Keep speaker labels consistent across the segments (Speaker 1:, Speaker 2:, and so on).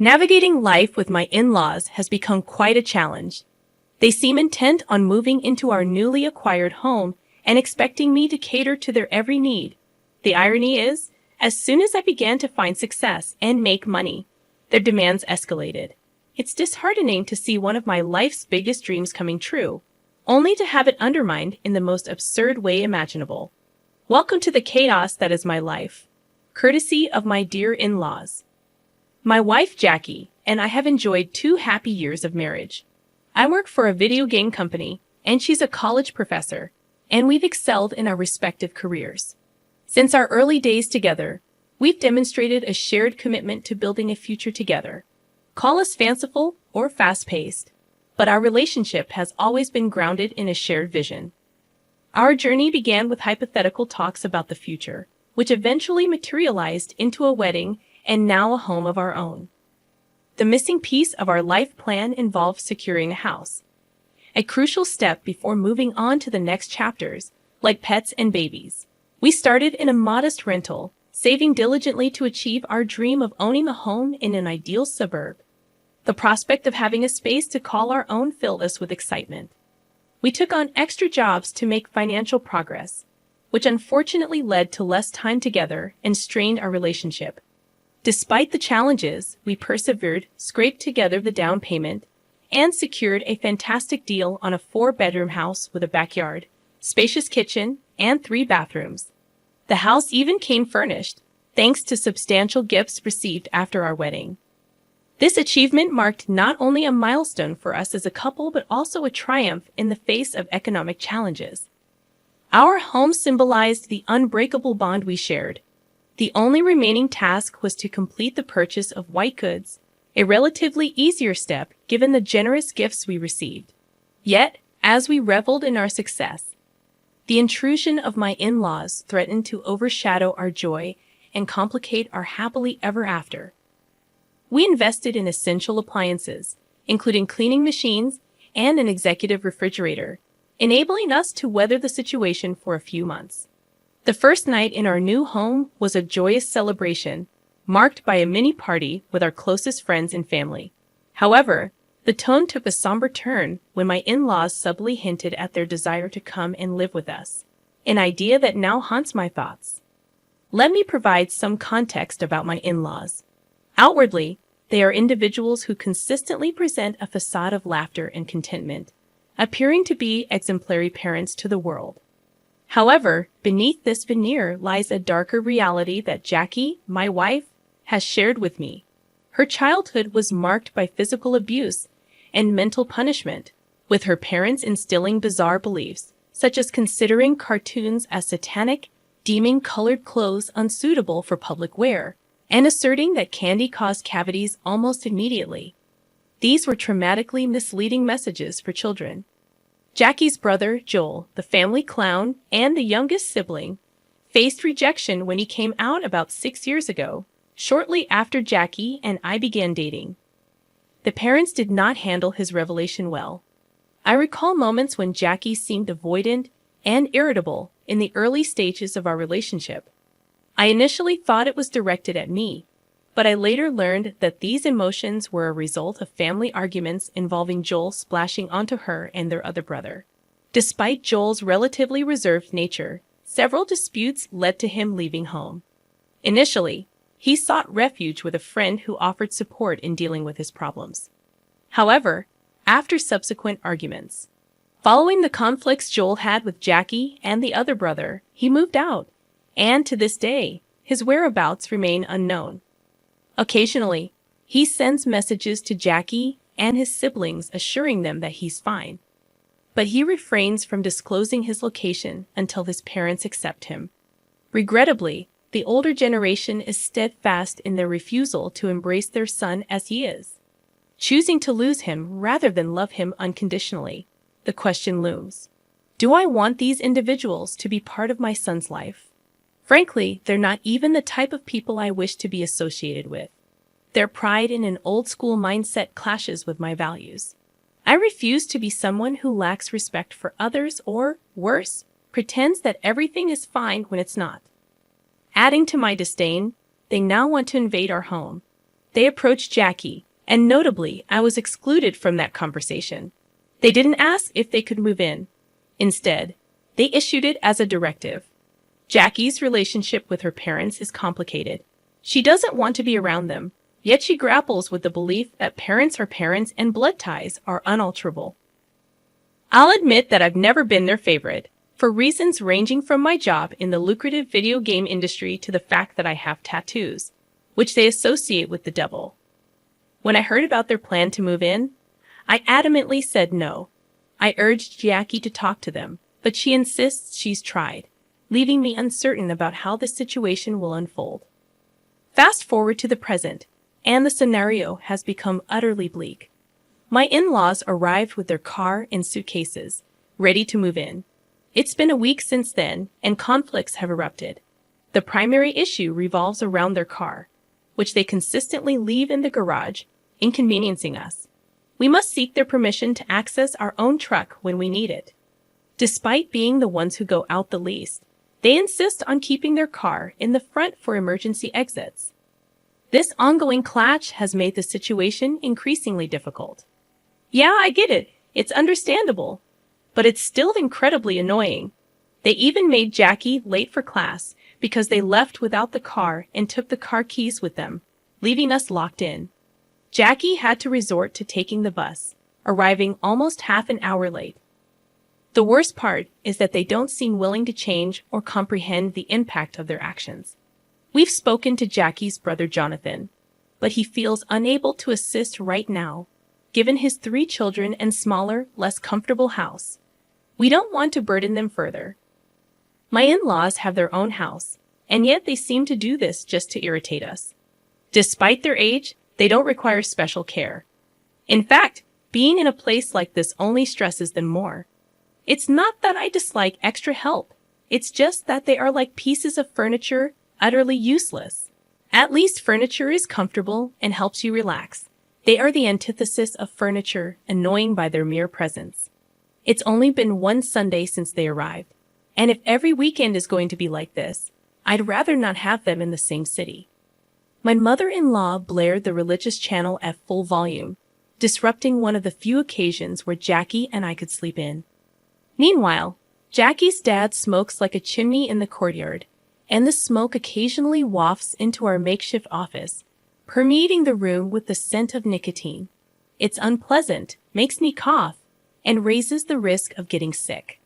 Speaker 1: Navigating life with my in-laws has become quite a challenge. They seem intent on moving into our newly acquired home and expecting me to cater to their every need. The irony is, as soon as I began to find success and make money, their demands escalated. It's disheartening to see one of my life's biggest dreams coming true, only to have it undermined in the most absurd way imaginable. Welcome to the chaos that is my life, courtesy of my dear in-laws. My wife Jackie and I have enjoyed 2 happy years of marriage. I work for a video game company, and she's a college professor, and we've excelled in our respective careers. Since our early days together, we've demonstrated a shared commitment to building a future together. Call us fanciful or fast-paced, but our relationship has always been grounded in a shared vision. Our journey began with hypothetical talks about the future, which eventually materialized into a wedding and now a home of our own. The missing piece of our life plan involved securing a house, a crucial step before moving on to the next chapters, like pets and babies. We started in a modest rental, saving diligently to achieve our dream of owning a home in an ideal suburb. The prospect of having a space to call our own filled us with excitement. We took on extra jobs to make financial progress, which unfortunately led to less time together and strained our relationship. Despite the challenges, we persevered, scraped together the down payment, and secured a fantastic deal on a 4-bedroom house with a backyard, spacious kitchen, and 3 bathrooms. The house even came furnished, thanks to substantial gifts received after our wedding. This achievement marked not only a milestone for us as a couple, but also a triumph in the face of economic challenges. Our home symbolized the unbreakable bond we shared. The only remaining task was to complete the purchase of white goods, a relatively easier step given the generous gifts we received. Yet, as we reveled in our success, the intrusion of my in-laws threatened to overshadow our joy and complicate our happily ever after. We invested in essential appliances, including cleaning machines and an executive refrigerator, enabling us to weather the situation for a few months. The first night in our new home was a joyous celebration, marked by a mini party with our closest friends and family. However, the tone took a somber turn when my in-laws subtly hinted at their desire to come and live with us, an idea that now haunts my thoughts. Let me provide some context about my in-laws. Outwardly, they are individuals who consistently present a facade of laughter and contentment, appearing to be exemplary parents to the world. However, beneath this veneer lies a darker reality that Jackie, my wife, has shared with me. Her childhood was marked by physical abuse and mental punishment, with her parents instilling bizarre beliefs, such as considering cartoons as satanic, deeming colored clothes unsuitable for public wear, and asserting that candy caused cavities almost immediately. These were traumatically misleading messages for children. Jackie's brother, Joel, the family clown and the youngest sibling, faced rejection when he came out about 6 years ago, shortly after Jackie and I began dating. The parents did not handle his revelation well. I recall moments when Jackie seemed avoidant and irritable in the early stages of our relationship. I initially thought it was directed at me, but I later learned that these emotions were a result of family arguments involving Joel splashing onto her and their other brother. Despite Joel's relatively reserved nature, several disputes led to him leaving home. Initially, he sought refuge with a friend who offered support in dealing with his problems. However, after subsequent arguments, following the conflicts Joel had with Jackie and the other brother, he moved out, and to this day, his whereabouts remain unknown. Occasionally, he sends messages to Jackie and his siblings assuring them that he's fine, but he refrains from disclosing his location until his parents accept him. Regrettably, the older generation is steadfast in their refusal to embrace their son as he is, choosing to lose him rather than love him unconditionally. The question looms: do I want these individuals to be part of my son's life? Frankly, they're not even the type of people I wish to be associated with. Their pride in an old-school mindset clashes with my values. I refuse to be someone who lacks respect for others or, worse, pretends that everything is fine when it's not. Adding to my disdain, they now want to invade our home. They approached Jackie, and notably, I was excluded from that conversation. They didn't ask if they could move in. Instead, they issued it as a directive. Jackie's relationship with her parents is complicated. She doesn't want to be around them, yet she grapples with the belief that parents are parents and blood ties are unalterable. I'll admit that I've never been their favorite, for reasons ranging from my job in the lucrative video game industry to the fact that I have tattoos, which they associate with the devil. When I heard about their plan to move in, I adamantly said no. I urged Jackie to talk to them, but she insists she's tried, leaving me uncertain about how the situation will unfold. Fast forward to the present, and the scenario has become utterly bleak. My in-laws arrived with their car and suitcases, ready to move in. It's been a week since then, and conflicts have erupted. The primary issue revolves around their car, which they consistently leave in the garage, inconveniencing us. We must seek their permission to access our own truck when we need it. Despite being the ones who go out the least, they insist on keeping their car in the front for emergency exits. This ongoing clash has made the situation increasingly difficult. Yeah, I get it. It's understandable. But it's still incredibly annoying. They even made Jackie late for class because they left without the car and took the car keys with them, leaving us locked in. Jackie had to resort to taking the bus, arriving almost half an hour late. The worst part is that they don't seem willing to change or comprehend the impact of their actions. We've spoken to Jackie's brother Jonathan, but he feels unable to assist right now, given his 3 children and smaller, less comfortable house. We don't want to burden them further. My in-laws have their own house, and yet they seem to do this just to irritate us. Despite their age, they don't require special care. In fact, being in a place like this only stresses them more. It's not that I dislike extra help. It's just that they are like pieces of furniture, utterly useless. At least furniture is comfortable and helps you relax. They are the antithesis of furniture, annoying by their mere presence. It's only been one Sunday since they arrived, and if every weekend is going to be like this, I'd rather not have them in the same city. My mother-in-law blared the religious channel at full volume, disrupting one of the few occasions where Jackie and I could sleep in. Meanwhile, Jackie's dad smokes like a chimney in the courtyard, and the smoke occasionally wafts into our makeshift office, permeating the room with the scent of nicotine. It's unpleasant, makes me cough, and raises the risk of getting sick.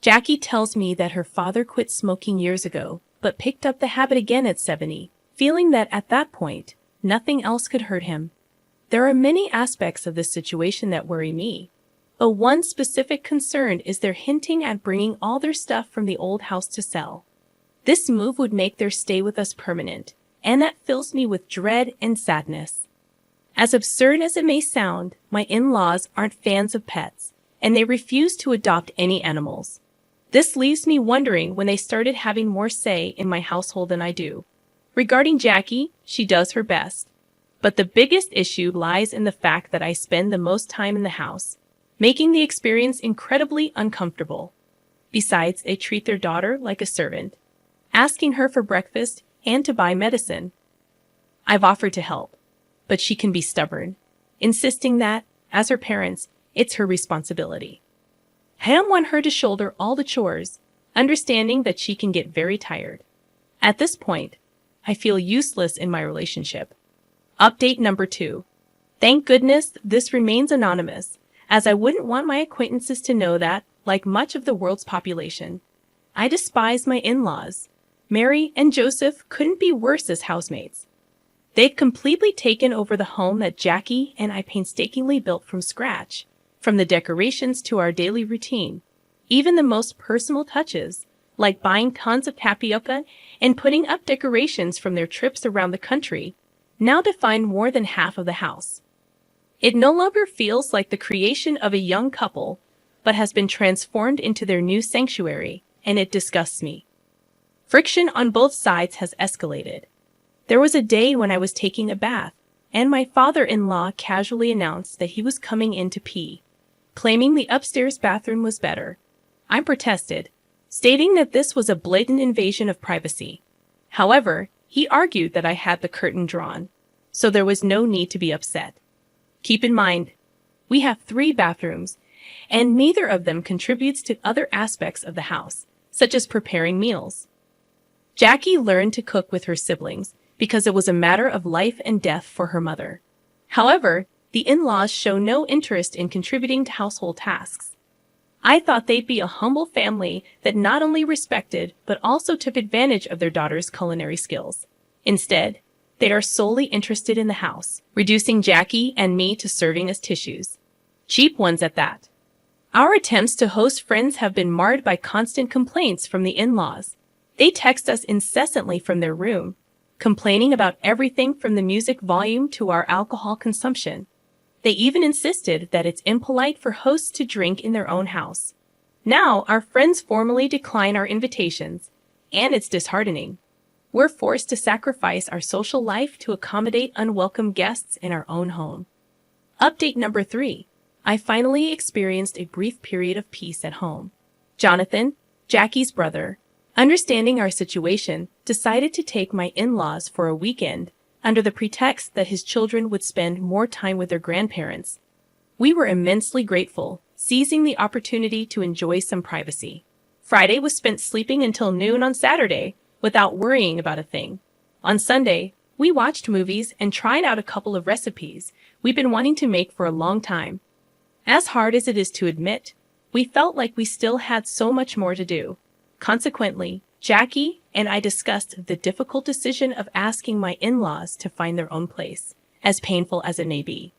Speaker 1: Jackie tells me that her father quit smoking years ago, but picked up the habit again at 70, feeling that at that point, nothing else could hurt him. There are many aspects of this situation that worry me, but one specific concern is their hinting at bringing all their stuff from the old house to sell. This move would make their stay with us permanent, and that fills me with dread and sadness. As absurd as it may sound, my in-laws aren't fans of pets, and they refuse to adopt any animals. This leaves me wondering when they started having more say in my household than I do. Regarding Jackie, she does her best. But the biggest issue lies in the fact that I spend the most time in the house, making the experience incredibly uncomfortable. Besides, they treat their daughter like a servant, asking her for breakfast and to buy medicine. I've offered to help, but she can be stubborn, insisting that, as her parents, it's her responsibility. I don't want her to shoulder all the chores, understanding that she can get very tired. At this point, I feel useless in my relationship. Update number 2. Thank goodness this remains anonymous, as I wouldn't want my acquaintances to know that, like much of the world's population, I despise my in-laws. Mary and Joseph couldn't be worse as housemates. They'd completely taken over the home that Jackie and I painstakingly built from scratch, from the decorations to our daily routine, even the most personal touches, like buying tons of tapioca and putting up decorations from their trips around the country, now define more than half of the house. It no longer feels like the creation of a young couple, but has been transformed into their new sanctuary, and it disgusts me. Friction on both sides has escalated. There was a day when I was taking a bath, and my father-in-law casually announced that he was coming in to pee, claiming the upstairs bathroom was better. I protested, stating that this was a blatant invasion of privacy. However, he argued that I had the curtain drawn. so there was no need to be upset. Keep in mind, we have 3 bathrooms, and neither of them contributes to other aspects of the house, such as preparing meals. Jackie learned to cook with her siblings because it was a matter of life and death for her mother. However, the in-laws show no interest in contributing to household tasks. I thought they'd be a humble family that not only respected but also took advantage of their daughter's culinary skills. Instead, they are solely interested in the house, reducing Jackie and me to serving as tissues. Cheap ones at that. Our attempts to host friends have been marred by constant complaints from the in-laws. They text us incessantly from their room, complaining about everything from the music volume to our alcohol consumption. They even insisted that it's impolite for hosts to drink in their own house. Now, our friends formally decline our invitations, and it's disheartening. We're forced to sacrifice our social life to accommodate unwelcome guests in our own home. Update number 3. I finally experienced a brief period of peace at home. Jonathan, Jackie's brother, understanding our situation, decided to take my in-laws for a weekend under the pretext that his children would spend more time with their grandparents. We were immensely grateful, seizing the opportunity to enjoy some privacy. Friday was spent sleeping until noon on Saturday, without worrying about a thing. On Sunday, we watched movies and tried out a couple of recipes we've been wanting to make for a long time. As hard as it is to admit, we felt like we still had so much more to do. Consequently, Jackie and I discussed the difficult decision of asking my in-laws to find their own place, as painful as it may be.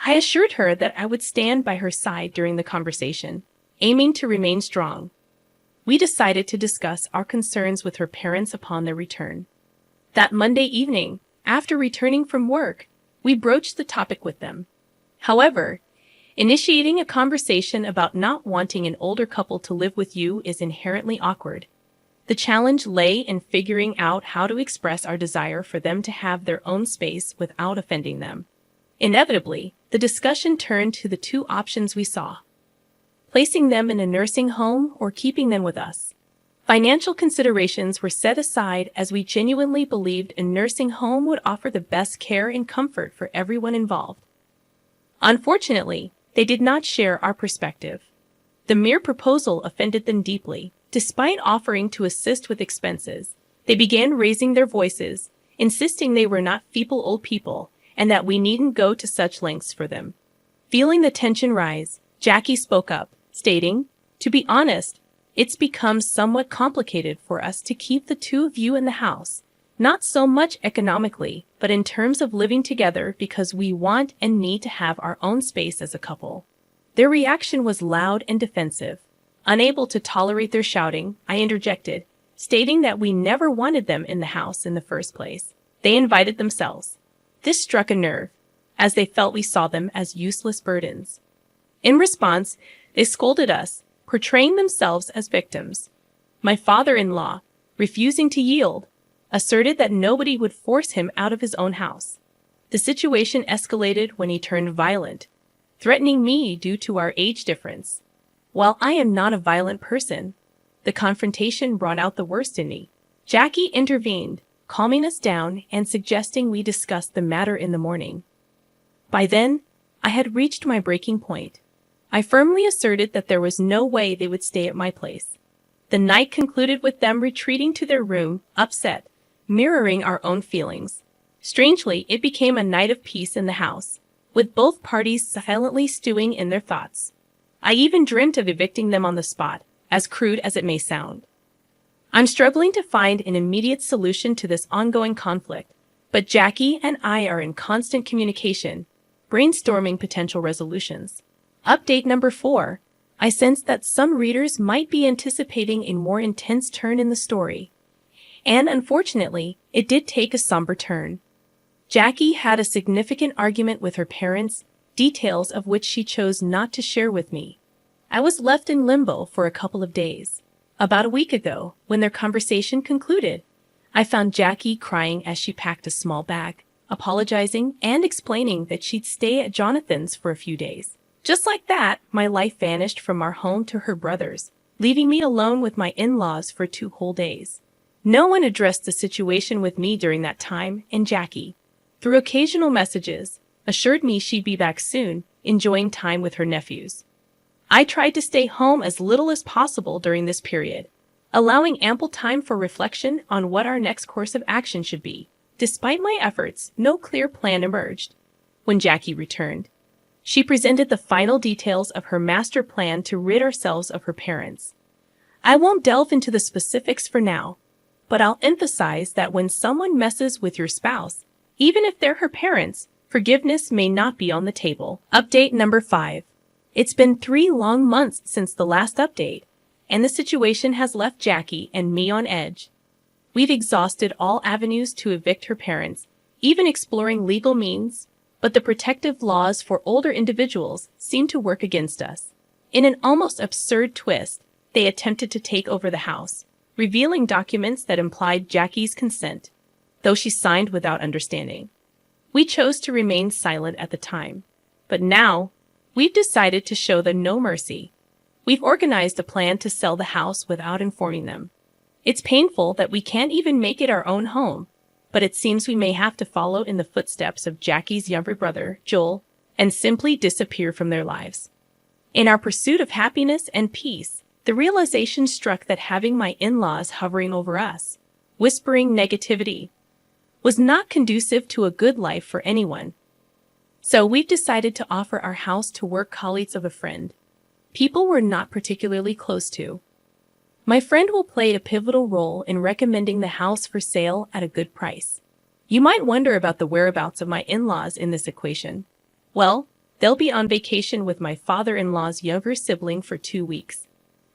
Speaker 1: I assured her that I would stand by her side during the conversation, aiming to remain strong. We decided to discuss our concerns with her parents upon their return. That Monday evening, after returning from work, we broached the topic with them. However, initiating a conversation about not wanting an older couple to live with you is inherently awkward. The challenge lay in figuring out how to express our desire for them to have their own space without offending them. Inevitably, the discussion turned to the 2 options we saw: placing them in a nursing home or keeping them with us. Financial considerations were set aside as we genuinely believed a nursing home would offer the best care and comfort for everyone involved. Unfortunately, they did not share our perspective. The mere proposal offended them deeply. Despite offering to assist with expenses, they began raising their voices, insisting they were not feeble old people and that we needn't go to such lengths for them. Feeling the tension rise, Jackie spoke up, stating, "To be honest, it's become somewhat complicated for us to keep the 2 of you in the house, not so much economically, but in terms of living together because we want and need to have our own space as a couple." Their reaction was loud and defensive. Unable to tolerate their shouting, I interjected, stating that we never wanted them in the house in the first place. They invited themselves. This struck a nerve, as they felt we saw them as useless burdens. In response, they scolded us, portraying themselves as victims. My father-in-law, refusing to yield, asserted that nobody would force him out of his own house. The situation escalated when he turned violent, threatening me due to our age difference. While I am not a violent person, the confrontation brought out the worst in me. Jackie intervened, calming us down and suggesting we discuss the matter in the morning. By then, I had reached my breaking point. I firmly asserted that there was no way they would stay at my place. The night concluded with them retreating to their room, upset, mirroring our own feelings. Strangely, it became a night of peace in the house, with both parties silently stewing in their thoughts. I even dreamt of evicting them on the spot, as crude as it may sound. I'm struggling to find an immediate solution to this ongoing conflict, but Jackie and I are in constant communication, brainstorming potential resolutions. Update number 4. I sensed that some readers might be anticipating a more intense turn in the story. And unfortunately, it did take a somber turn. Jackie had a significant argument with her parents, details of which she chose not to share with me. I was left in limbo for a couple of days. About a week ago, when their conversation concluded, I found Jackie crying as she packed a small bag, apologizing and explaining that she'd stay at Jonathan's for a few days. Just like that, my life vanished from our home to her brother's, leaving me alone with my in-laws for 2 whole days. No one addressed the situation with me during that time, and Jackie, through occasional messages, assured me she'd be back soon, enjoying time with her nephews. I tried to stay home as little as possible during this period, allowing ample time for reflection on what our next course of action should be. Despite my efforts, no clear plan emerged. When Jackie returned, she presented the final details of her master plan to rid ourselves of her parents. I won't delve into the specifics for now, but I'll emphasize that when someone messes with your spouse, even if they're her parents, forgiveness may not be on the table. Update number 5. It's been 3 long months since the last update, and the situation has left Jackie and me on edge. We've exhausted all avenues to evict her parents, even exploring legal means, but the protective laws for older individuals seem to work against us. In an almost absurd twist, they attempted to take over the house, revealing documents that implied Jackie's consent, though she signed without understanding. We chose to remain silent at the time, but now we've decided to show them no mercy. We've organized a plan to sell the house without informing them. It's painful that we can't even make it our own home, but it seems we may have to follow in the footsteps of Jackie's younger brother, Joel, and simply disappear from their lives. In our pursuit of happiness and peace, the realization struck that having my in-laws hovering over us, whispering negativity, was not conducive to a good life for anyone. So we've decided to offer our house to work colleagues of a friend, people we're not particularly close to. My friend will play a pivotal role in recommending the house for sale at a good price. You might wonder about the whereabouts of my in-laws in this equation. Well, they'll be on vacation with my father-in-law's younger sibling for 2 weeks.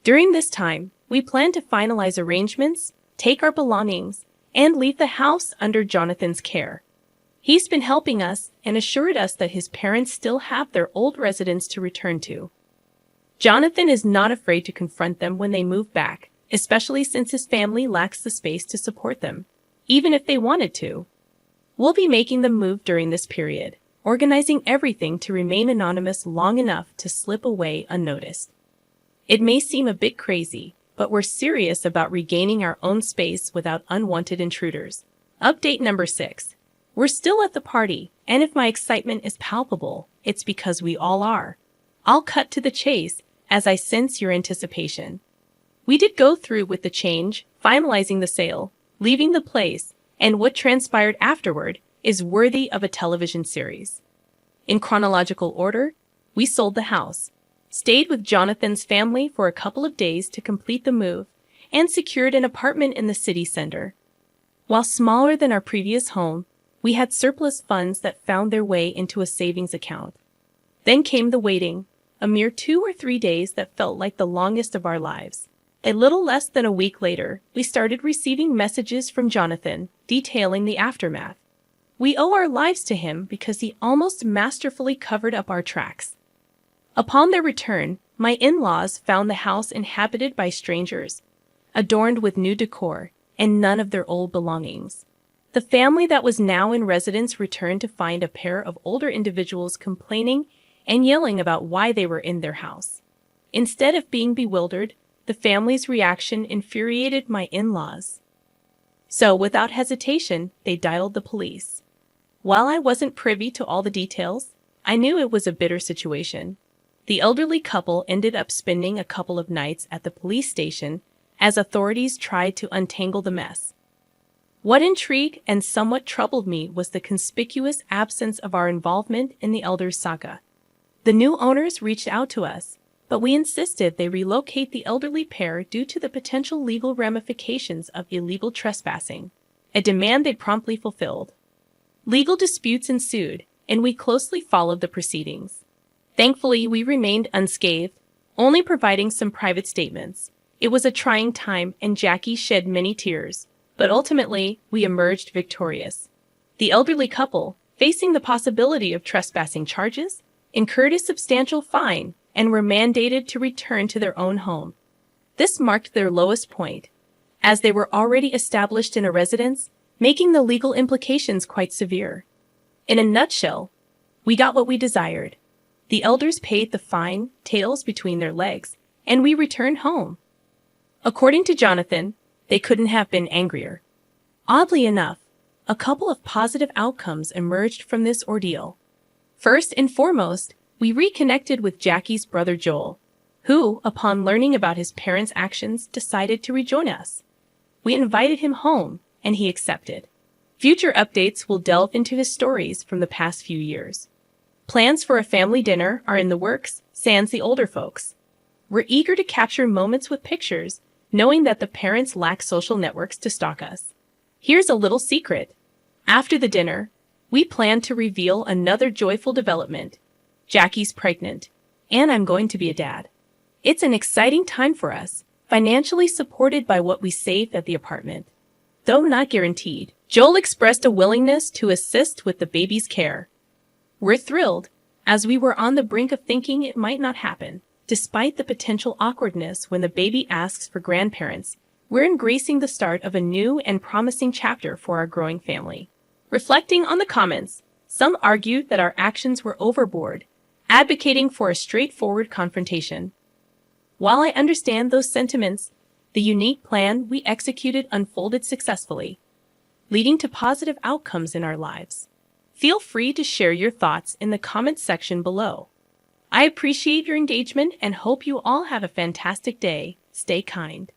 Speaker 1: During this time, we plan to finalize arrangements, take our belongings, and leave the house under Jonathan's care. He's been helping us and assured us that his parents still have their old residence to return to. Jonathan is not afraid to confront them when they move back, especially since his family lacks the space to support them, even if they wanted to. We'll be making them move during this period, organizing everything to remain anonymous long enough to slip away unnoticed. It may seem a bit crazy, but we're serious about regaining our own space without unwanted intruders. Update number 6. We're still at the party, and if my excitement is palpable, it's because we all are. I'll cut to the chase, as I sense your anticipation. We did go through with the change, finalizing the sale, leaving the place, and what transpired afterward is worthy of a television series. In chronological order, we sold the house, stayed with Jonathan's family for a couple of days to complete the move, and secured an apartment in the city center. While smaller than our previous home, we had surplus funds that found their way into a savings account. Then came the waiting, a mere 2 or 3 days that felt like the longest of our lives. A little less than a week later, we started receiving messages from Jonathan detailing the aftermath. We owe our lives to him because he almost masterfully covered up our tracks. Upon their return, my in-laws found the house inhabited by strangers, adorned with new decor, and none of their old belongings. The family that was now in residence returned to find a pair of older individuals complaining and yelling about why they were in their house. Instead of being bewildered, the family's reaction infuriated my in-laws. So, without hesitation, they dialed the police. While I wasn't privy to all the details, I knew it was a bitter situation. The elderly couple ended up spending a couple of nights at the police station as authorities tried to untangle the mess. What intrigued and somewhat troubled me was the conspicuous absence of our involvement in the elders' saga. The new owners reached out to us, but we insisted they relocate the elderly pair due to the potential legal ramifications of illegal trespassing, a demand they promptly fulfilled. Legal disputes ensued, and we closely followed the proceedings. Thankfully, we remained unscathed, only providing some private statements. It was a trying time, and Jackie shed many tears, but ultimately, we emerged victorious. The elderly couple, facing the possibility of trespassing charges, incurred a substantial fine and were mandated to return to their own home. This marked their lowest point, as they were already established in a residence, making the legal implications quite severe. In a nutshell, we got what we desired. The elders paid the fine, tails between their legs, and we returned home. According to Jonathan, they couldn't have been angrier. Oddly enough, A couple of positive outcomes emerged from this ordeal. First and foremost, we reconnected with Jackie's brother Joel, who, upon learning about his parents' actions, decided to rejoin us. We invited him home, and he accepted. Future updates will delve into his stories from the past few years. Plans for a family dinner are in the works, sans the older folks. We're eager to capture moments with pictures, knowing that the parents lack social networks to stalk us. Here's a little secret. After the dinner, we plan to reveal another joyful development. Jackie's pregnant, and I'm going to be a dad. It's an exciting time for us, financially supported by what we saved at the apartment. Though not guaranteed, Joel expressed a willingness to assist with the baby's care. We're thrilled, as we were on the brink of thinking it might not happen. Despite the potential awkwardness when the baby asks for grandparents, we're embracing the start of a new and promising chapter for our growing family. Reflecting on the comments, some argued that our actions were overboard, advocating for a straightforward confrontation. While I understand those sentiments, the unique plan we executed unfolded successfully, leading to positive outcomes in our lives. Feel free to share your thoughts in the comments section below. I appreciate your engagement and hope you all have a fantastic day. Stay kind.